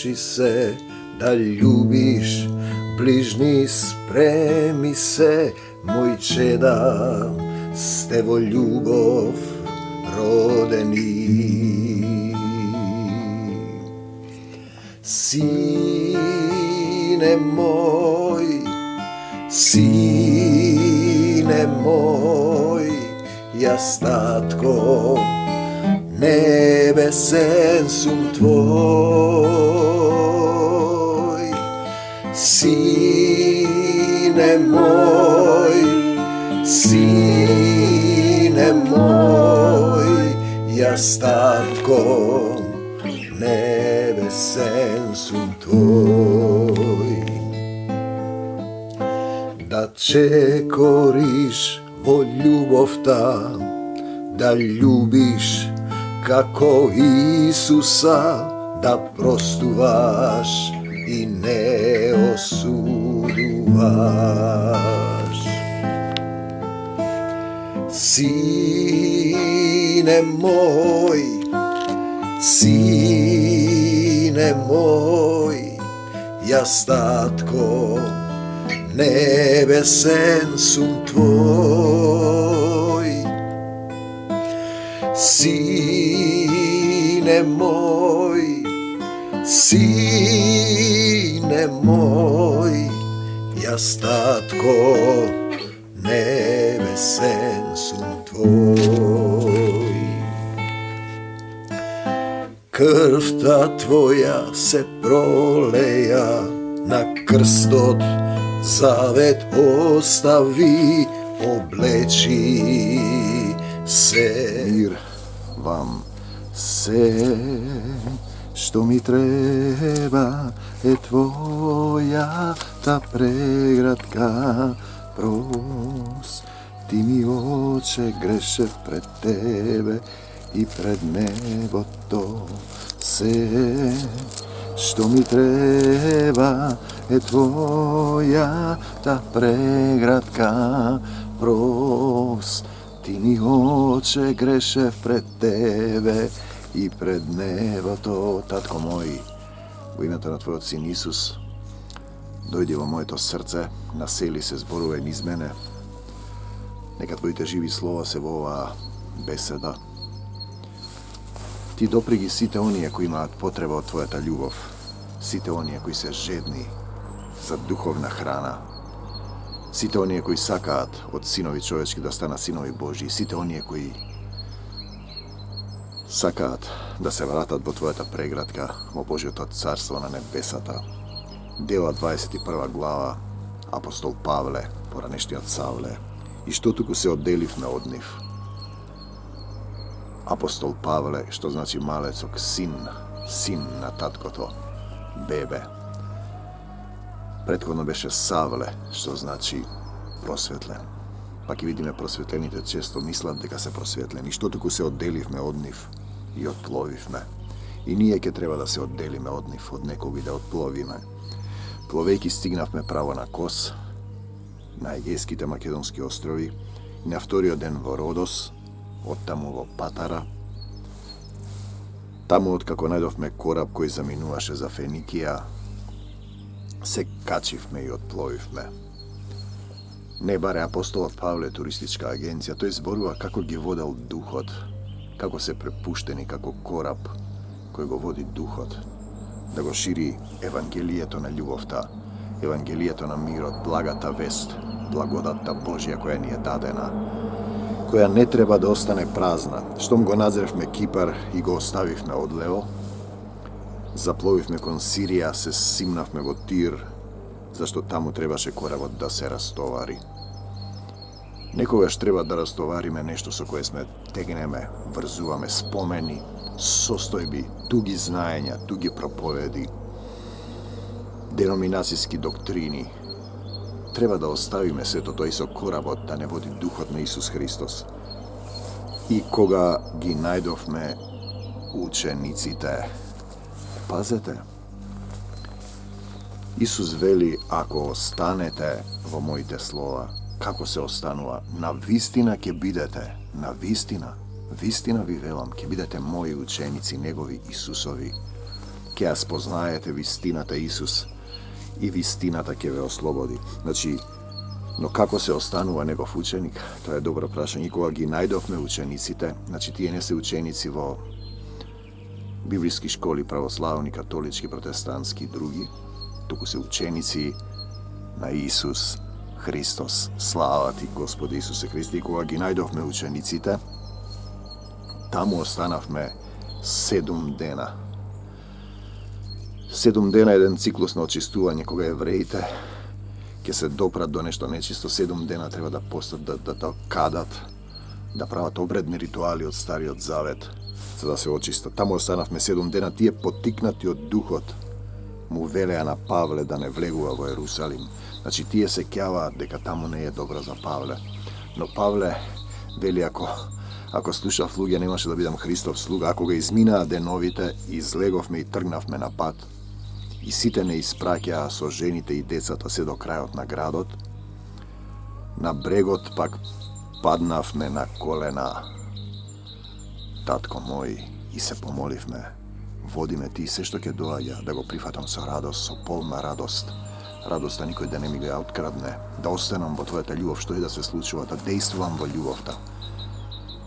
nauči se da ljubiš, bližnji spremi se, moj čeda, s tevo ljubov rodeni. Sine moj, jas tatko, nebesen sum tvoj. Sine moj, jas tatko, nebesen sum tvoj. Da čekoriš o ljubovta, da ljubiš kako Isusa, da prostuvaš i ne osuduvaš. Sine moj, jas tatko, nebesen sum tvoj. Sine moj, jas tatko, nebesen sum tvoj. Krv ta tvoja se proleja, na krstot zavet ostavi, obleči se. Mir vam se, što mi treba, je tvoja ta pregratka. Prosti mi, oče, grešev pred tebe i pred nebo to se. Što mi treba, je tvoja ta pregratka. Prosti mi, oče, grešev pred tebe i pred nebo to. Tatko moj, u imето na tvoj Sin Isus, dojdi во моето срце, насели се, зборувај низ мене. Нека твоите живи слова се во оваа беседа. Ти доприги сите оние кои имаат потреба од твојата љубов, сите оние кои се жедни за духовна храна, сите оние кои сакаат од синови човечки да станат синови Божии, сите оние кои сакаат да се вратат во твојата преградка, во Божиото царство на небесата. Дела 21 глава, апостол Павле, поранешниот Савле, и што туку се одделивме од нив. Апостол Павле, што значи малецок, син на таткото, бебе. Претходно беше Савле, што значи просветлен. Пак и видиме просветлените често мислат дека се просветлени, и што туку се одделивме од нив и отпловивме. И ние ќе треба да се одделиме од нив, од некој да отпловиме. Пловејки стигнавме право на Кос, на Егејските македонски острови, и на вториот ден во Родос, оттаму во Патара. Таму откако најдовме кораб кој заминуваше за Феникија, се качивме и отпловивме. Не баре апостолот Павле туристичка агенција, тој зборува како ги водел духот, како се препуштени како кораб кој го води духот, да го шири евангелието на љубовта, евангелието на мирот, благата вест, благодатта Божја која ни е дадена, која не треба да остане празна. Штом го надзревме Кипар и го оставивме одлево, запловивме кон Сирија, се симнавме во Тир, зашто таму требаше коработ да се растовари. Некогаш треба да растовариме нешто со кое сме тегнеме, врзуваме спомени, состојби, туги знаења, туги проповеди, деноминацијски доктрини. Треба да оставиме сето тоа и со коработ да не води духот на Исус Христос. И кога ги најдовме учениците, пазете, Исус вели, ако останете во моите слова, како се останува, на вистина ќе бидете, на вистина ви велам, ќе бидете мои ученици, негови Исусови. Ќе ќе ја спознаете вистината Исус и вистината ќе ве ослободи. Значи, но како се останува негов ученик? Тоа е добро прашање. И кога ги најдовме учениците, значи тие не се ученици во библиски школи, православни, католички, протестантски и други, туку се ученици на Исус Христос. Слава ти, Господи Исусе Христе. И кога ги најдовме учениците, таму останавме 7 дена. 7 дена е еден циклус на очистување, кога евреите ќе се допрат до нешто нечисто, 7 дена треба да постат, да кадат, да прават обредни ритуали од Стариот Завет, за да се очистат. Таму останавме 7 дена, тие поттикнати од Духот му велеа на Павле да не влегува во Ерусалим. Значи, тие се кјаваат дека таму не е добро за Павле. Но Павле вели, ако слушав луѓе, немаше да бидам Христов слуга. Ако го изминаа деновите, излеговме и тргнавме на пат, и сите не испраќаа со жените и децата се до крајот на градот, на брегот пак паднавме на колена, татко мој, и се помоливме: води ме ти, се што ќе доаѓа, да го прифатам со радост, со полна радост. Радоста никој да не ми го ја открадне, да останам во твојата љубов, што и да се случува, да действувам во љубовта,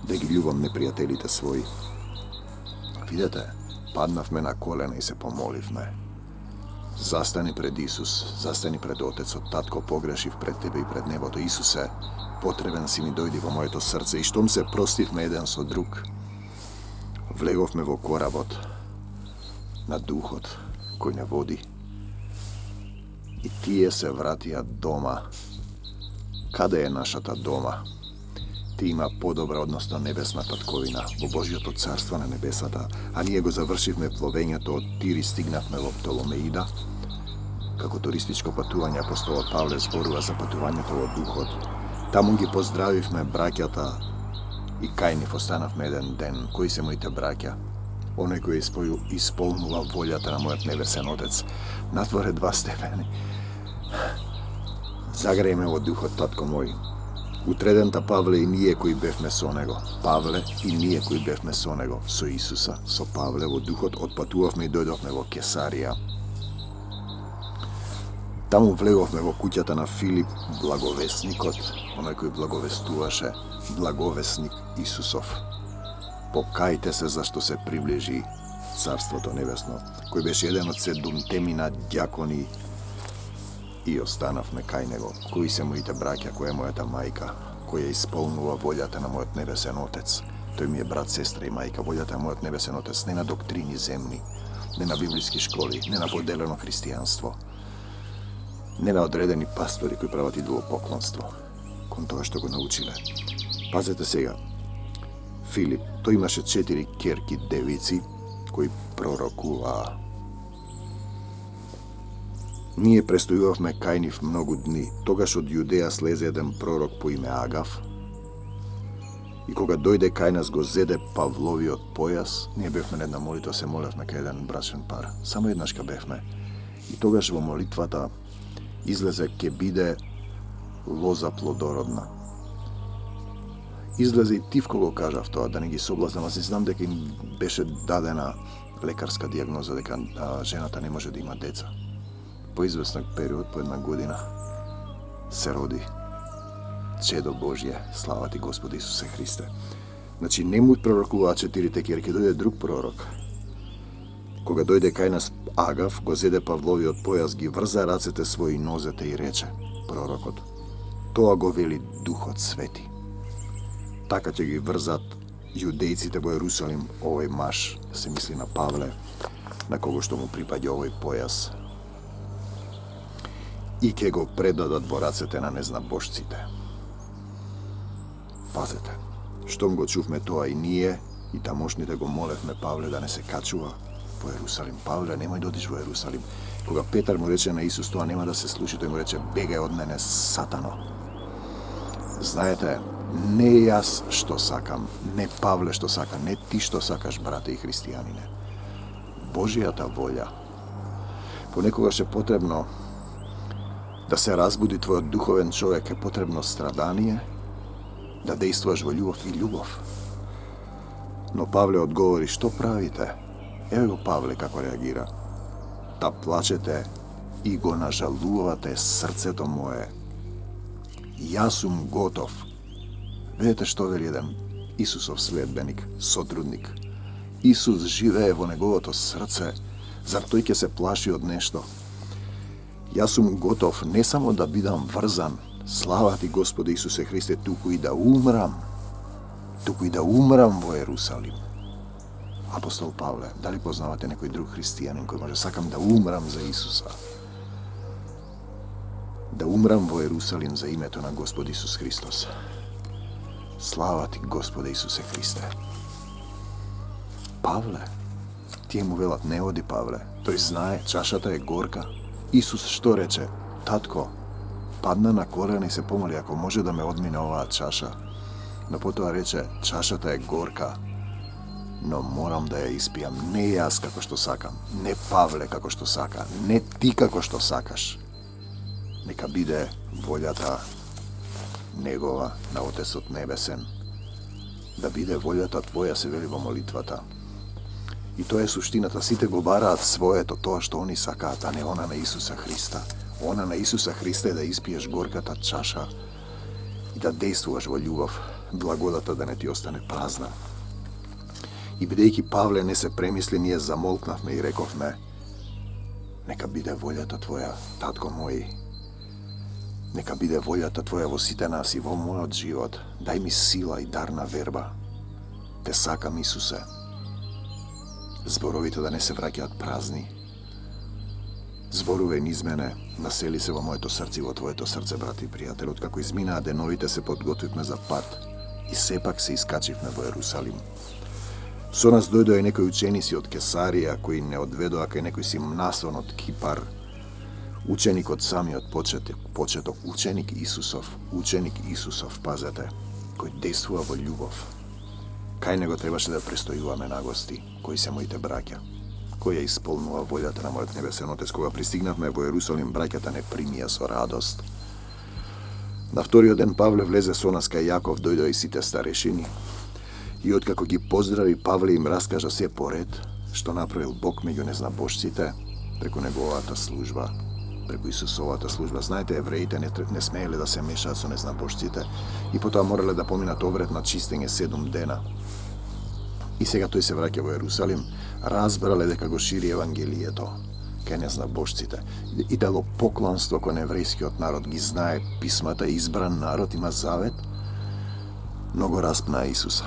да ги љубам непријателите своји. Видете, паднавме на колена и се помоливме. Застани пред Исус, застани пред Отецот. Татко, погрешив пред тебе и пред небото. Исусе, потребен си ми, дојди во моето срце. И штом се простивме еден со друг, влеговме во коработ на Духот кој не води. И тие се вратија дома. Каде е нашата дома? Ти има подобра, односно небесна татковина, во Божјото царство на небесата, а ние го завршивме пловењето од Тир и стигнавме во Птоломеида. Како туристичко патување, апостолот Павле зборува за патувањето во Духот. Таму ги поздравивме браќата и кајнив останавме еден ден. Кои се моите браќа? Оној кој исполнува волјата на мојот небесен Отец. Натворе 2 степени. Загрееме во Духот, татко мој. Утредента Павле и ние кои бевме со него. Павле и ние кои бевме со него, со Исуса, со Павле во Духот, отпатувавме и дојдовме во Кесарија. Таму влеговме во куќата на Филип, благовесникот, оној кој благовестуваше, благовесник Исусов. Покајте се зашто се приближи Царството Небесно, кој беше еден од 7 дјакони, и останавме кај него. Кои се моите браќа, која е мојата мајка, која исполнува волјата на мојот небесен Отец. Тој ми е брат, сестра и мајка. Волјата на мојот небесен Отец, не на доктрини земни, не на библиски школи, не на поделено христијанство, не на одредени пастори кои прават идолопоклонство, кон тоа што го научиле. Пазете сега, Филип, тој имаше 4 ќерки девици кои пророкуваа. Ние престојувавме кај нив многу дни. Тогаш од Јудеја слезе еден пророк по име Агав. И кога дојде кај нас, го зеде Павловиот појас. Ние бевме на една молитва, се молевме кај еден брачен пар. Само еднашка бевме. И тогаш во молитвата излезе: ќе биде лоза плодородна. Излезе и Тивко го кажав тоа, да не ги соблазнам. Аз не знам дека им беше дадена лекарска дијагноза дека жената не може да има деца. По известен период, по 1 година, се роди чедо Божје. Слава ти, Господи Исусе Христе. Значи, не му пророкуваа 4 ќерки, дојде друг пророк. Кога дојде кај нас Агав, го зеде Павловиот појас, ги врза рацете своји нозете и рече, пророкот: тоа го вели Духот Свети. Така ќе ги врзат јудејците во Ерусалим овој маж, се мисли на Павле, на кого што му припаѓа овој појас, и ќе го предадат во рацете на незнабожците. Пазете, штом го чувме тоа и ние, и тамошните го молевме Павле да не се качува во Ерусалим. Павле, немој да одиш во Ерусалим. Кога Петар му рече на Исус тоа нема да се случи, тој му рече: бегај од мене, сатано. Знаете, не јас што сакам, не Павле што сака, не ти што сакаш, брате и христијанине. Божјата волја. Понекогаш е потребно да се разбуди твојот духовен човек, е потребно страдание, да действуваш во љубов и љубов. Но Павле одговори: што правите? Еве го Павле како реагира. та плачете и го нажалувате срцето мое. Јас сум готов. Видете што вели еден Исусов следбеник, сотрудник. Исус живее во неговото срце, зар тој ќе се плаши од нешто? Јас сум готов не само да бидам врзан, слава ти Господи Исусе Христе, туку и да умрам во Ерусалим. Апостол Павле, дали познавате некој друг христијанин кој може сакам да умрам за Исуса? Да умрам во Ерусалим за името на Господ Исус Христос. Слава ти Господе Исусе Христе. Павле, тие му велат не оди Павле, тој знае чашата е горка. Исус што рече? Татко, падна на колена и се помоли ако може да ме одмине оваа чаша. Но потоа рече, чашата е горка, но морам да ја испијам. Не јас како што сакам, не Павле како што сака, не ти како што сакаш. Нека биде волјата Негова на Отецот Небесен. Да биде волјата Твоја, се вели во молитвата. И тоа е суштината. Сите го бараат своето, тоа што они сакаат, а не она на Исуса Христа. Она на Исуса Христа е да испиеш горката чаша и да действуваш во љубов, благодата да не ти остане празна. И бидејќи Павле не се премисли, ние замолкнавме и рековме: нека биде волјата Твоја, татко мој. Нека биде волјата Твоја во сите нас и во мојот живот. Дај ми сила и дар на верба. Те сакам, Исусе. Зборовите да не се враќаат празни. Зборуве низ мене, насели се во моето срце и во Твоето срце, брати и пријатели. Откако изминаа деновите, се подготвивме за пат и сепак се искачивме во Ерусалим. Со нас дојдоа и некои ученици од Кесарија, кои не одведоа кај некој си Мнасон од Кипар, ученик од самиот почеток, ученик Исусов, пазете, кој действува во љубов. Кај него требаше да престојуваме на гости, кои се моите браќа, кој ја исполнува волјата на мојот небесен Отец. Кога пристигнавме во Ерусалим, браќата не примија со радост. На вториот ден Павле влезе со нас кај Јаков, дојдоа и сите старешини. И откако ги поздрави, Павле им раскажа се поред што направил Бог меѓу незнабожците преку неговата служба, преку Исусовата служба. Знаете, евреите не смееле да се мешаат со незнабожците и потоа морале да поминат обред на чистење 7 дена. И сега тој се враќа во Ерусалим, разбрале дека го шири Евангелието кај незнабожците и дало поклонство кон еврејскиот народ, ги знае писмата, избран народ, има завет, но го распнаа Исуса.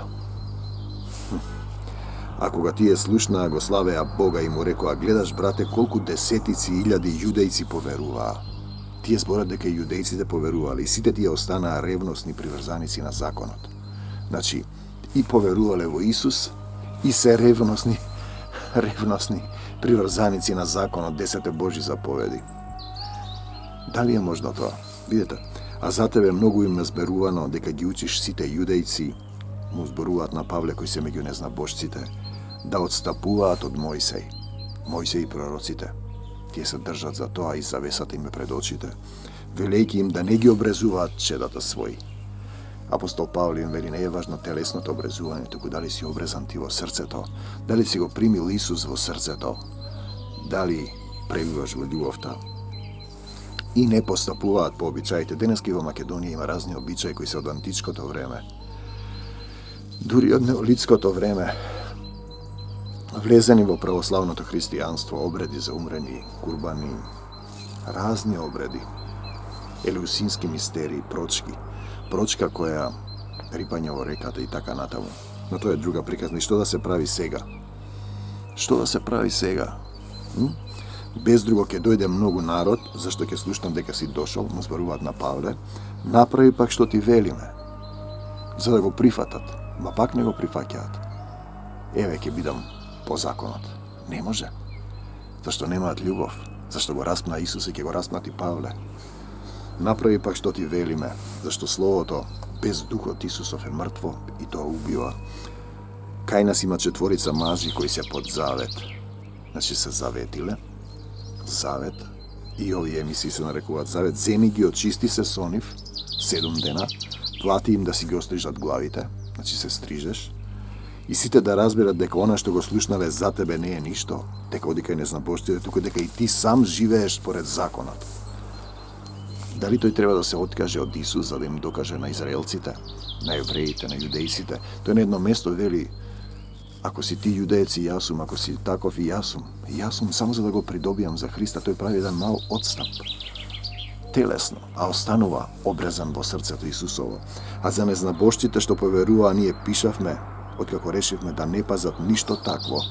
А кога тие слушнаа, го славеа Бога и му рекоа: гледаш, брате, колку десетици илјади јудејци поверуваа. Тие зборат дека јудејците поверувале и сите тие останаа ревностни приврзаници на законот. Значи, и поверувале во Исус, и се ревностни приврзаници на законот, 10 Божји заповеди. Дали е можно тоа? Видете, а за тебе многу им зберувано дека ги учиш сите јудејци, му зборуваат на Павле кои се меѓу незнабожците, да отстапуваат од Мојсей и пророците. Тие се држат за тоа и завесата им е пред очите, велејќи им да не ги обрезуваат чедата своји. Апостол Павле им вели: не е важно телесното обрезување, туку дали си обрезан ти во срцето, дали си го примил Исус во срцето, дали пребиваш во љубовта. И не постапуваат по обичаите. Денески во Македонија има разни обичаи кои се од античкото време, дури од неолитското време, влезени во православното христијанство, обреди за умрени, курбани, разни обреди, елеусински мистерии, прочка која рипање во реката и така натаму. Но тоа е друга приказна. И што да се прави сега? Што да се прави сега? Без друго ќе дојде многу народ, зашто ќе слушнам дека си дошол, му зборуваат на Павле, направи пак што ти велиме, за да го прифатат, ма пак не го прифаќаат. Еве ќе бидам по законот. Не може. Зашто немаат љубов, зашто го распна Исус и ќе го распнати Павле. Направи пак што ти велиме, зашто Словото без Духот Исусов е мртво и тоа убива. Кај нас има 4 мажи кои се под завет. Значи се заветиле, завет, и овие емисии се нарекуваат завет. Земи ги, очисти се со нив 7 дена, плати им да си ги острижат главите, значи се стрижеш, И сите да разберат дека она што го слушнале за тебе не е ништо, дека оди кај незнабожците, туку дека и ти сам живееш според законот. Дали тој треба да се откаже од Исус за да им докаже на израелците, на евреите, на јудејците? Тој на едно место вели: ако си ти јудеец и јас сум, ако си таков и јас сум само за да го придобијам за Христа. Тој прави еден мал отстап, телесно, а останува обрезан во срцето Исусово. А за незнабожците што поверува, ние пишавме, откако решивме да не пазат ништо такво,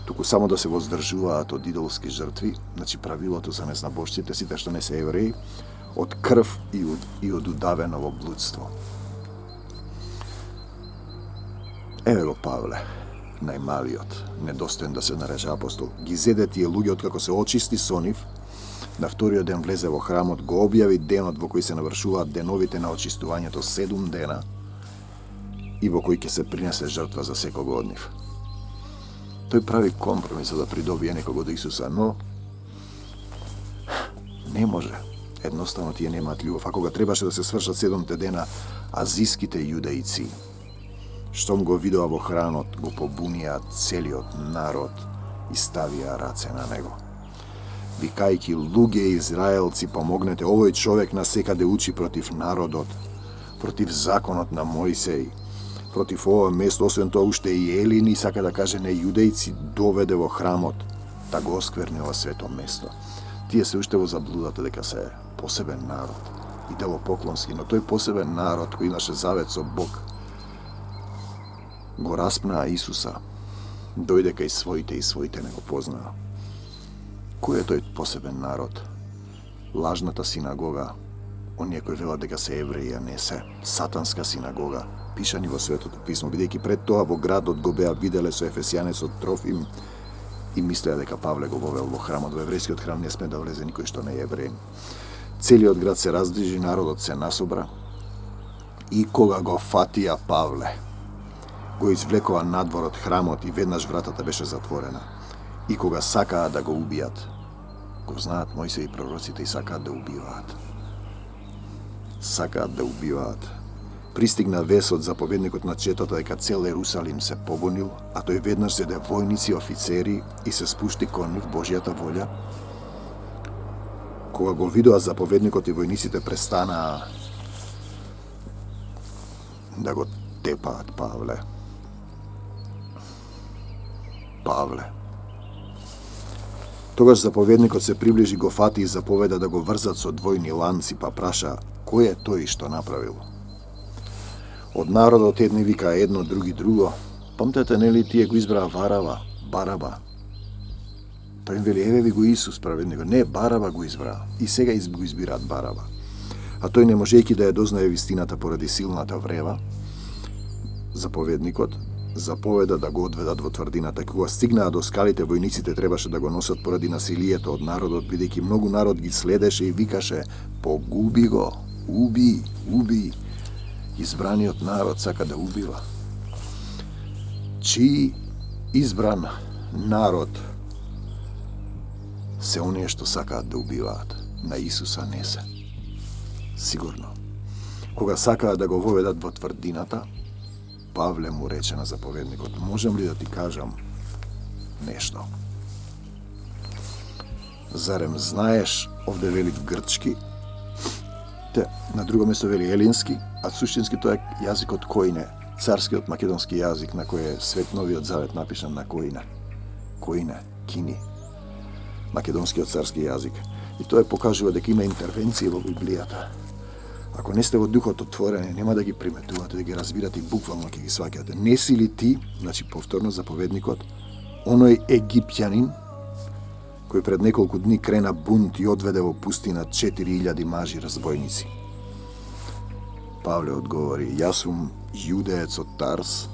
туку само да се воздржуваат од идолски жртви, значи правилото за незнабожците, сите што не се евреи, од крв и од удавено блудство. Еве го Павле, најмалиот, недостоен да се нарече апостол. Ги зеде тие луѓе откако се очисти со нив, на вториот ден влезе во храмот, го објави денот во кој се навршуваат деновите на очистувањето, 7 дена, и во кој ќе се принесе жртва за секого од нив. Тој прави компромис за да придобие некого до Исуса, но не може. Едноставно тие немаат љубов. А кога требаше да се свршат 7 дена, азиските јудејци, штом го видоа во храмот, го побунија целиот народ и ставија раце на него. Викајки: луѓе израелци, помогнете, овој човек насекаде учи против народот, против законот на Мојсеј, против ова место. Освен тоа, уште и елини, сака да каже, не јудејци доведе во храмот да го оскверни ова свето место. Тие се уште во заблудата дека се посебен народ, идолопоклонски, но тој посебен народ кој имаше завет со Бог го распнаа Исуса, дојде кај своите и своите не го познаа. Кој е тој посебен народ? Лажната синагога, оние кои велат дека се евреи, а не се, сатанска синагога, пишани во Светото писмо, бидејќи пред тоа во градот го беа виделе со ефесијанецот Трофим и мислеа дека Павле го вовел во храмот. Во еврејскиот храм не сме да влезе никој што не е евреин. Целиот град се раздвижи, народот се насобра и кога го фатија Павле, го извлекоа надвор од храмот и веднаш вратата беше затворена. И кога сакаа да го убијат, го знаат Мојсей и пророците и сакаат да убиваат. Сакаат да убиваат. Пристигна вест од заповедникот на четата дека цел Ерусалим се побунил, а тој веднаш зеде војници, офицери и се спушти кон нив Божјата волја. Кога го видоа заповедникот и војниците, престанаа да го тепаат Павле. Тогаш заповедникот се приближи, го фати и заповеда да го врзат со двојни ланци, па праша кој е тој што направил. Од народот едни вика едно, други друго. Памтете, нели тие го избраа Бараба. Тој им вели: еве ви го Исус, праведникот. Не, Бараба го избраа. И сега го избираат Бараба. А тој, не можејќи да ја дознае вистината поради силната врева, заповедникот заповеда да го одведат во тврдината. Кога стигнаа до скалите, војниците требаше да го носат поради насилието од народот, бидејќи многу народ ги следеше и викаше: погуби го, уби. Избраниот народ сака да убива. Чии избран народ се оние што сакаат да убиваат? На Исуса не се. Сигурно. Кога сакаат да го воведат во тврдината, Павле му рече на заповедникот: можам ли да ти кажам нешто? Зарем знаеш, овде вели грчки, на друго место вели елински, а суштински тоа е јазикот коине, царскиот македонски јазик на кој е Свет Новиот Завет напишан на коине, кини, македонскиот царски јазик. И тоа покажува дека има интервенции во Библијата. Ако не сте во духот отворени, нема да ги приметувате, да ги разбирате и буквално ќе ги сваќате. Не си ли ти, значи повторно заповедникот, оној египтјанин кој пред неколку дни крена бунт и одведе во пустина 4000 мажи разбойници? Павле одговори: јас сум јудеец од Тарс,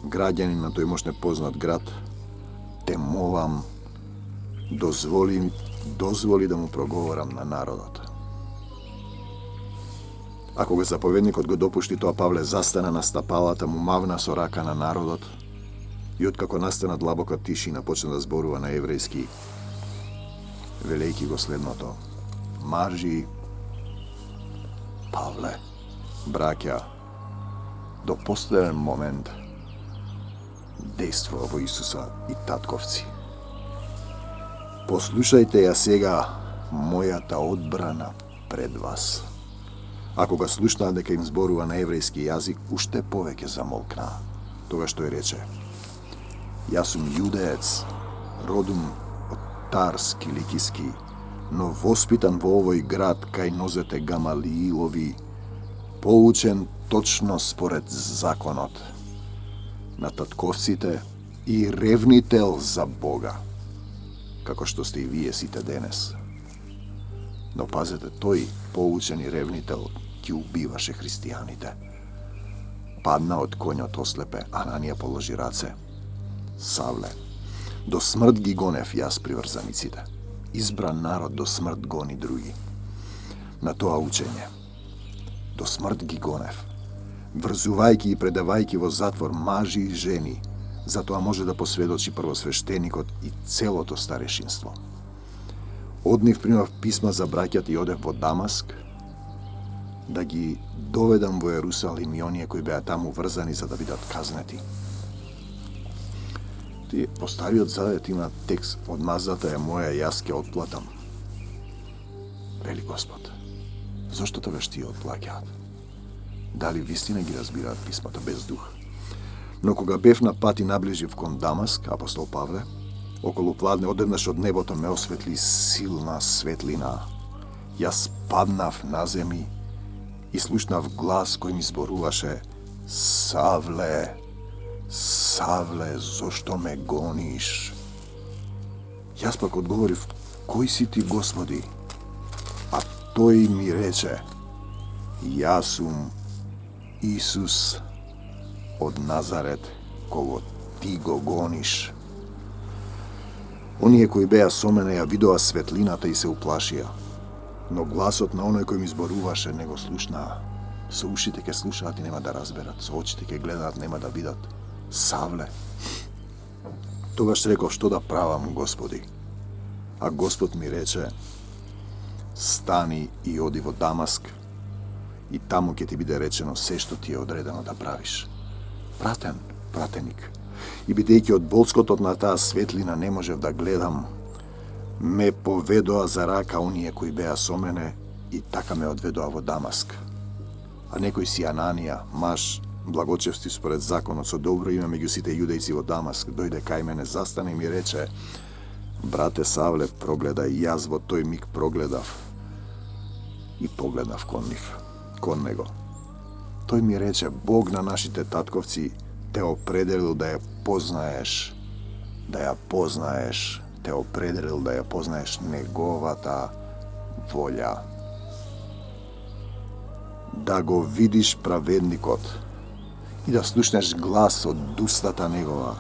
граѓанин на тој мошне познат град, те молам, дозволи да му проговорам на народот. А кога заповедникот го допушти тоа, Павле застана на стапалата, му мавна со рака на народот и откако настана длабока тишина, почна да зборува на еврејски, велејки го следното: мажи, Павле, браќа, до последен момент действува во Исуса и татковци. Послушајте ја сега мојата одбрана пред вас. Ако го слушнаа дека им зборува на еврејски јазик, уште повеќе замолкнаа. Тогаш тој рече: Јас сум јудеец, родум од Тарс Киликиски, но воспитан во овој град кај нозете Гамалиилови, поучен точно според законот на татковците и ревнител за Бога, како што сте и вие сите денес. Но пазете, тој поучен и ревнител ги убиваше христијаните. Падна од конјот ослепе, Ананија положи раце. Савле, до смрт ги гонев јас приврзаниците. Избран народ до смрт гони други. На тоа учење. До смрт ги гонев. Врзувајќи и предавајќи во затвор мажи и жени, затоа може да посведочи првосвештеникот и целото старешинство. Од нив примав писма за браќата и одев во Дамаск, да ги доведам во Јерусалим и оние кои беа таму врзани за да бидат казнети. По Стариот Завет има текст: одмаздата е моја, јас ќе отплатам. Вели Господ. Зошто тогаш тие отплаќаат? Дали вистина ги разбираат писмата без дух? Но кога бев на пат и наближив кон Дамаск, апостол Павле, околу пладне одеднаш од небото ме осветли силна светлина. Јас паднав на земји и слушнав глас кој ми зборуваше: Савле, Савле, зошто ме гониш? Јас пак одговорив: Кој си ти, Господи? А тој ми рече: Јас сум Исус од Назарет, кого ти го гониш. Оние кои беа со мене ја видоа светлината и се уплашија, но гласот на оној кој ми зборуваше не го слушнаа. Со ушите ќе слушаат и нема да разберат, со очите ќе гледаат, нема да видат. Савле. Тогаш реков: што да правам, Господи? А Господ ми рече: стани и оди во Дамаск, и таму ќе ти биде речено се што ти е одредено да правиш. Пратеник. И бидејќи од болскотот на таа светлина не можев да гледам, ме поведоа за рака оние кои беа со мене и така ме одведоа во Дамаск. А некој си Ананија, маж благочести според законот, со добро име меѓу сите јудејци во Дамаск, дојде кај мене, застане и ми рече: брате Савле, прогледај. Јас во тој миг прогледав и погледнав кон него. Тој ми рече: Бог на нашите татковци те определил да ја познаеш, те определил да ја познаеш неговата волја. Да го видиш праведникот и да слушнеш глас од устата негова,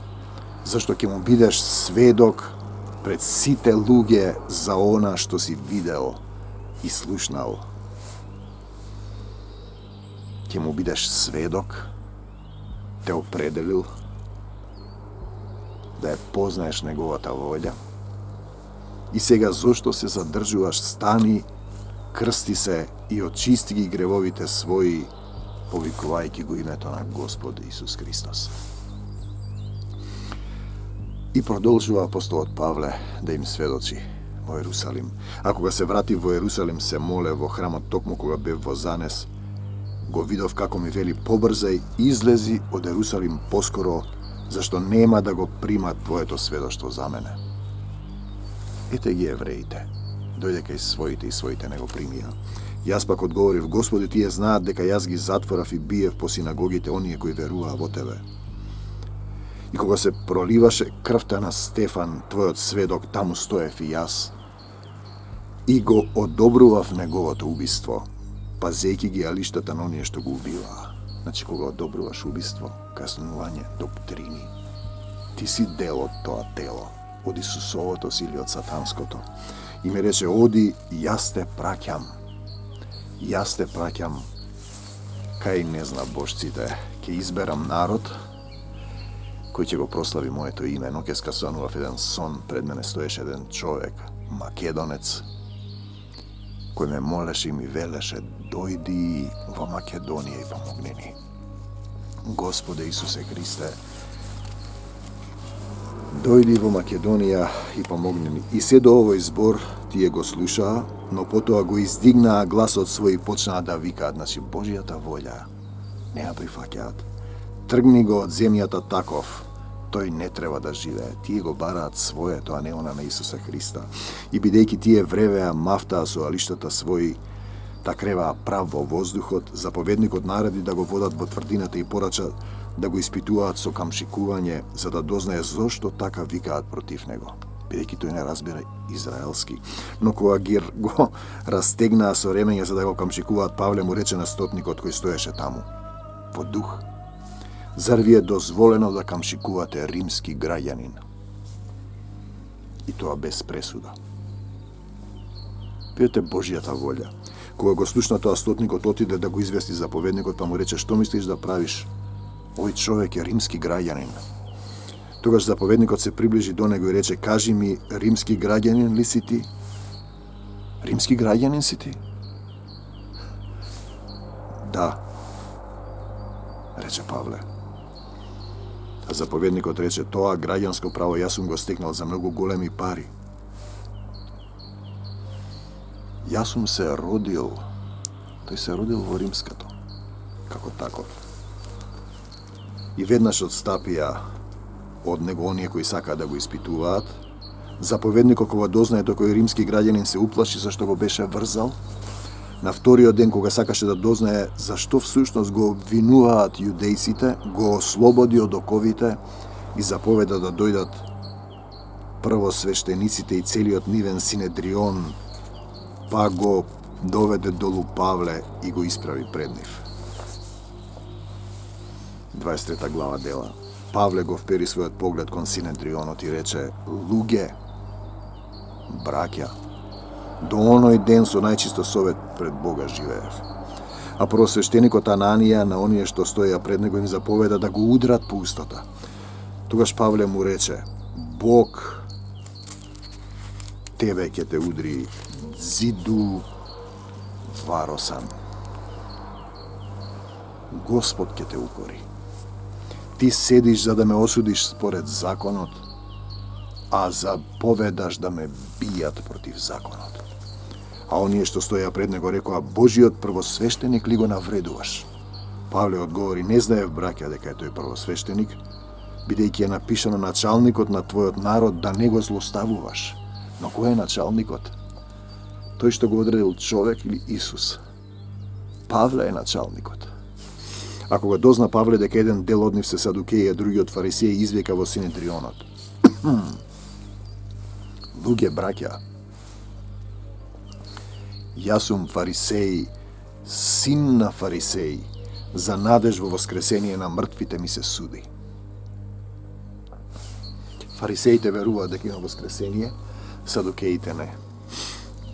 зашто ќе му бидеш сведок пред сите луѓе за она што си видел и слушнал. Ќе му бидеш сведок, те определил да ја познаеш неговата волја. И сега зошто се задржуваш, стани, крсти се и очисти ги гревовите своји, повикувајќи го името на Господ Исус Христос. И продолжува апостолот Павле да им сведочи во Јерусалим. А кога се врати во Јерусалим, се моле во храмот, токму кога бев во Занес, го видов како ми вели: побрзај, излези од Јерусалим поскоро, зашто нема да го примат твоето сведоштво за мене. Ете ги евреите, дојде кај своите и своите не го примија. Јас пак одговорив: Господи, тие знаат дека јас ги затворав и биев по синагогите оние кои веруваа во Тебе. И кога се проливаше крвта на Стефан, твојот сведок, таму стоев и јас, и го одобрував неговото убиство, пазејќи ги алиштата на оние што го убиваа. Значи, кога одобруваш убиство, каснување, доктрини, ти си дел од тоа тело, од Исусовото си или од сатанското. И ме рече: оди, јас те праќам кај незнабожците, ќе изберам народ кој ќе го прослави моето име. Но ќе скасанував еден сон, пред мене стоеше еден човек, македонец, кој ме молеше и ми велеше: дојди во Македонија и помогни ни. Господе Исусе Христе, дојди во Македонија и помогни ни. И се до овој збор тие го слушаа, но потоа го издигнаа гласот свој и почнаа да викаат, значи Божијата волја не ја прифаќаат. Тргни го од земјата таков, тој не треба да живее. Тие го бараат своето, а не она на Исуса Христа. И бидејќи тие вревеа, мафтаа со алиштата своји, та креваа прав во воздухот, заповедникот нареди да го водат во тврдината и порача да го испитуваат со камшикување, за да дознае зошто така викаат против него, бидејќи тој не разбира израелски. Но кога ги го растегнаа со ремење за да го камшикуваат, Павле му рече на стотникот кој стоеше таму: во дух, зар ви е дозволено да камшикувате римски граѓанин? И тоа без пресуда. Видете Божијата волја. Кога го слушна тоа, стотникот отиде да го извести заповедникот, па му рече: што мислиш да правиш? Овој човек е римски граѓанин. Тогаш заповедникот се приближи до него и рече: кажи ми, римски граѓанин ли си ти? Римски граѓанин си ти? Да, рече Павле. А заповедникот рече: тоа граѓанско право јас сум го стекнал за многу големи пари. Јас сум се родил, тој се родил во римското, како таков. И веднаш отстапија од него оние кои сакаа да го испитуваат. Заповедникот кога дознае тој римски граѓанин се уплаши зашто го беше врзал. На вториот ден кога сакаше да дознае зашто всушност го обвинуваат јудејците, го ослободи од оковите и заповеда да дојдат првосвештениците и целиот нивен синедрион, па го доведе долу Павле и го исправи пред нив. 23 глава дела. Павле го впери својот поглед кон синедрионот и рече: луѓе, браќа, до оној ден со најчисто совет пред Бога живеев. А првосвештеникот Ананија на оние што стоја пред него им заповеда да го удрат по устата. Тогаш Павле му рече: Бог тебе ќе те удри зиду варосан. Господ ќе те укори. Ти седиш за да ме осудиш според законот, а заповедаш да ме бијат против законот. А оние што стоја пред него рекоа: Божиот првосвештеник ли го навредуваш? Павле одговори: не знаев, браќа, дека е тој првосвештеник, бидејќи е напишано началникот на твојот народ да не го злоставуваш. Но кој е началникот? Тој што го одредил човек или Исус? Павле е началникот. А кога дозна Павле дека еден дел од нив се садукеи, а другиот фарисеи, извика во синедрионот: луѓе, браќа, јас сум фарисеи, син на фарисеи, за надеж во воскресение на мртвите ми се суди. Фарисеите веруваат дека има воскресение, садукеите не.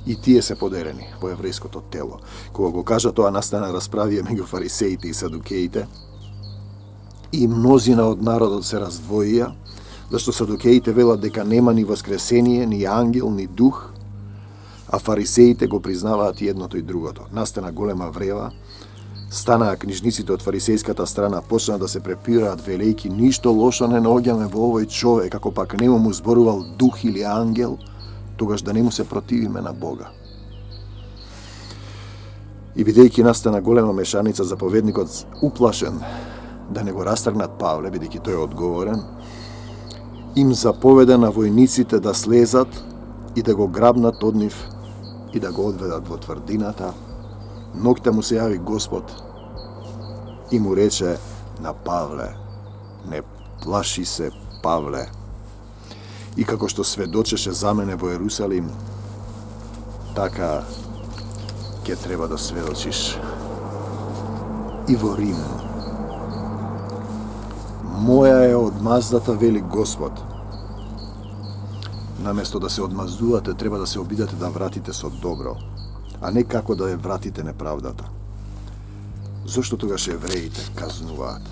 И тие се поделени во еврејското тело. Кога го кажа тоа, настана расправија меѓу фарисеите и садукеите, и мнозина од народот се раздвоија, зашто садукеите велат дека нема ни воскресение, ни ангел, ни дух, а фарисеите го признаваат и едното и другото. Настана голема врева, станаа книжниците од фарисејската страна, почнаа да се препираат, велејки: ништо лошо не наоѓаме во овој човек, ако пак нема му зборувал дух или ангел, тогаш да не му се противиме на Бога. И бидејќи настана голема мешаница, заповедникот, уплашен да не го растргнат Павле, бидејќи тој е одговорен, им заповеда на војниците да слезат и да го грабнат од нив и да го одведат во тврдината. Ноќта му се јави Господ и му рече на Павле: не плаши се, Павле. И како што сведочеше за мене во Ерусалим, така ќе треба да сведочиш и во Рим. Моја е одмаздата, вели Господ. Наместо да се одмаздувате, треба да се обидете да вратите со добро, а не како да ја вратите неправдата. Зошто тогаш евреите казнуваат?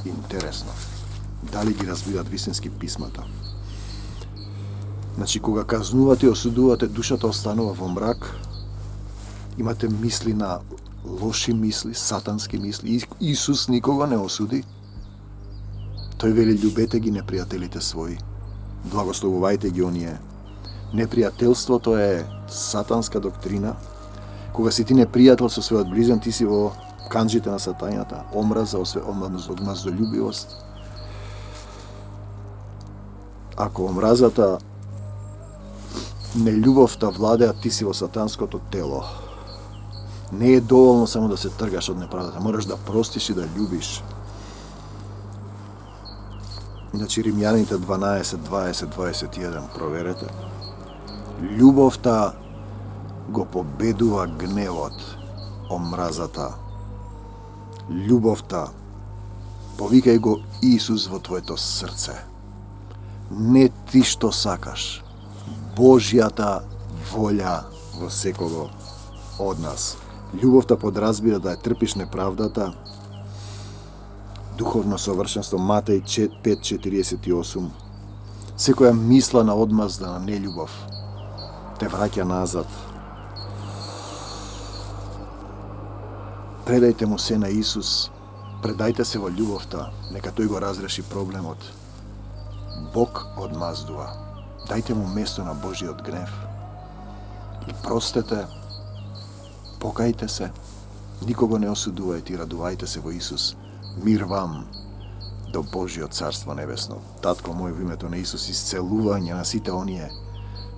Интересно. Дали ги разбират вистински писмата? Значи, кога казнувате и осудувате, душата останува во мрак, имате мисли на лоши мисли, сатански мисли. Исус никога не осуди. Тој вели: љубете ги непријателите своји, Благословувајте ги оние. Непријателството е сатанска доктрина. Кога си ти непријател со својот ближен, ти си во канџите на сатањата. Омраза, омаздолюбивост. Ако омразата, нељубовта владеат, ти си во сатанското тело. Не е доволно само да се тргаш од неправдата. Мораш да простиш и да љубиш. Значи, Римјаните 12, 20, 21, проверете. Љубовта го победува гневот, омразата. Љубовта, повикај го Исус во твоето срце. Не ти што сакаш, Божјата волја во секого од нас. Љубовта подразбира да ја трпиш неправдата, духовно совршенство, Матеј 5:48. Секоја мисла на одмазда, на нељубов, те враќа назад. Предајте му се на Исус, предајте се во љубовта, нека тој го разреши проблемот. Бог одмаздува. Дајте му место на Божиот гнев. И простете, покајте се, никого не осудувајте и радувајте се во Исус. Мир вам до Божиот царство небесно. Татко мој, во името на Исус, исцелување на сите оние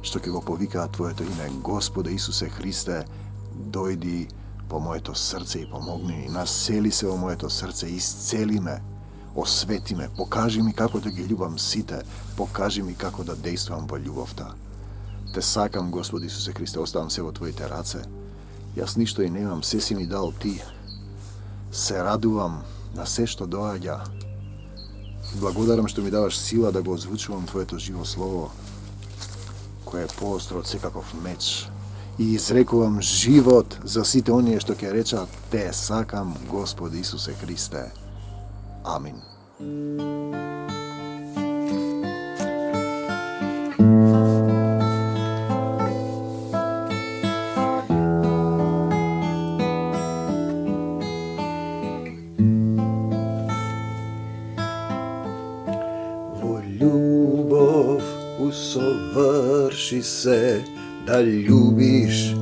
што ќе го повикаат Твоето име. Господе Исусе Христе, дојди по моето срце и помогни ми. Насели се во моето срце, исцели ме, освети ме, покажи ми како да ги љубам сите, покажи ми како да действам во љубовта. Те сакам, Господи Исусе Христе, оставам се во Твоите раце. Јас ништо и немам, се си ми дал Ти. Се радувам на се што доаѓа. Благодарам што ми даваш сила да го озвучувам Твоето живо слово, кое е поостро од секаков меч. И изрекувам живот за сите оние што ќе речат: Те сакам, Господи Исусе Христе. Амин. Љубов усоврши се, да љубиш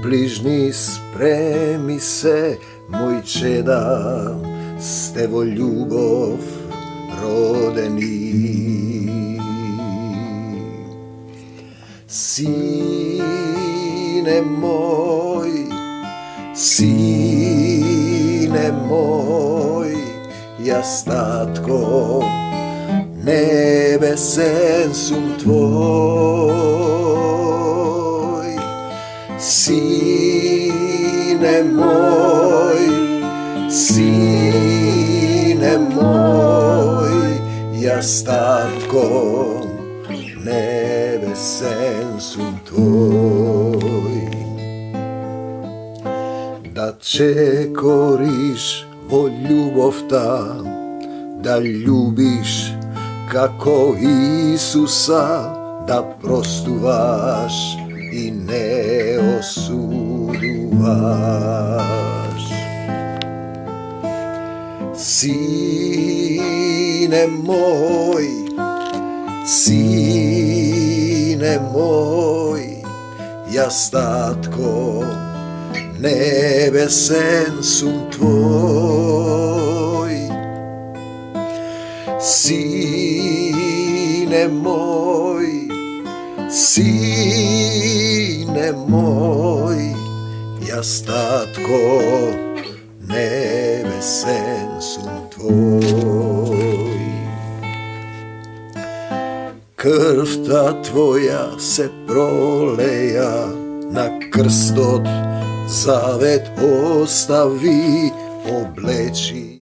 ближни, спреми се, мој чеда, сте во љубов родени. Сине мој, јас татко, небесен сум твој. Сине мој, јас татко, небесен сум твој. Да чекориш во љубовта, да љубиш како Исуса, да простуваш и не осудуваш. Сине мој, јас татко, небесен сум твој. Сине мој, јас татко, небесен сум твој. Крвта твоја се пролеја на крстот, завет остави, облечи